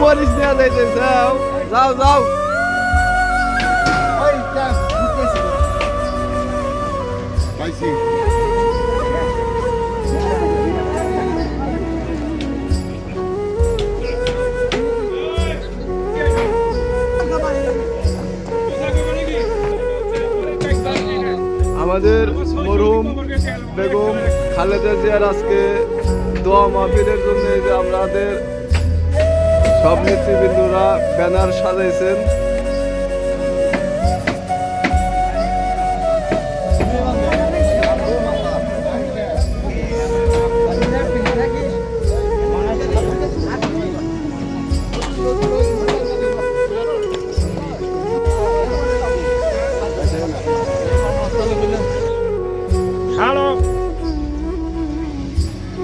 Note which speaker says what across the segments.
Speaker 1: মরিচ নেওয়া যাইতে যাও যাও যাও
Speaker 2: পাইছি
Speaker 1: আমাদের মরহুম বেগম খালেদা জিয়ার আজকে দোয়া মাহফিলের জন্য এই যে আমাদের সব নেতৃবৃন্দরা ব্যানার সাজাইছেন।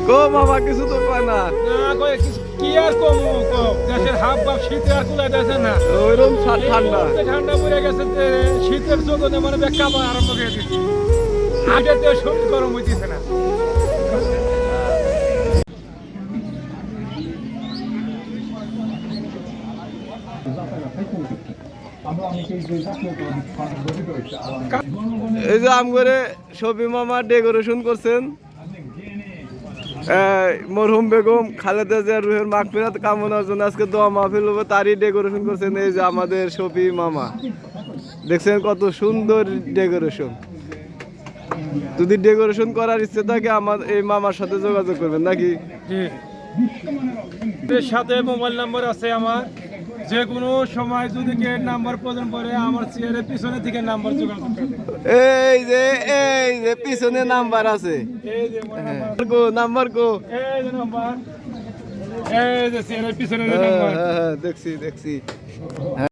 Speaker 1: কো মামা কিছু তো কয় না
Speaker 3: কি আর কম দেশের হাফ বাপ শীতে আর কুলাই দেশে না
Speaker 1: ওইরকম ঠান্ডা
Speaker 3: ঠান্ডা পড়ে গেছে শীতের জগতে মানে ব্যাখ্যা আরম্ভ করে দিচ্ছি আগে তো শরীর গরম হইতেছে না।
Speaker 1: এই যে আম করে শফি মামা ডেকোরেশন করছেন মরহুম বেগম খালেদা জিয়ার রুহের মাগফিরাত কামনার জন্য আজকে দোয়া মাহফিল হবে, তারই ডেকোরেশন করছেন এই যে আমাদের শফি মামা। দেখছেন কত সুন্দর ডেকোরেশন। যদি ডেকোরেশন করার ইচ্ছে থাকে আমার এই মামার সাথে যোগাযোগ করবেন নাকি?
Speaker 3: এর সাথে মোবাইল নাম্বার আছে আমার, যে কোনো সময় যদি কে নাম্বার প্রয়োজন পড়ে আমার চেয়ারের পিছনে থেকে নাম্বার যোগাযোগ করবে।
Speaker 1: এই যে পিছনে নাম্বার আছে,
Speaker 3: এই যে
Speaker 1: নাম্বার কো,
Speaker 3: এই যে নাম্বার, এই যে চেয়ারের পিছনে নাম্বার।
Speaker 1: দেখছি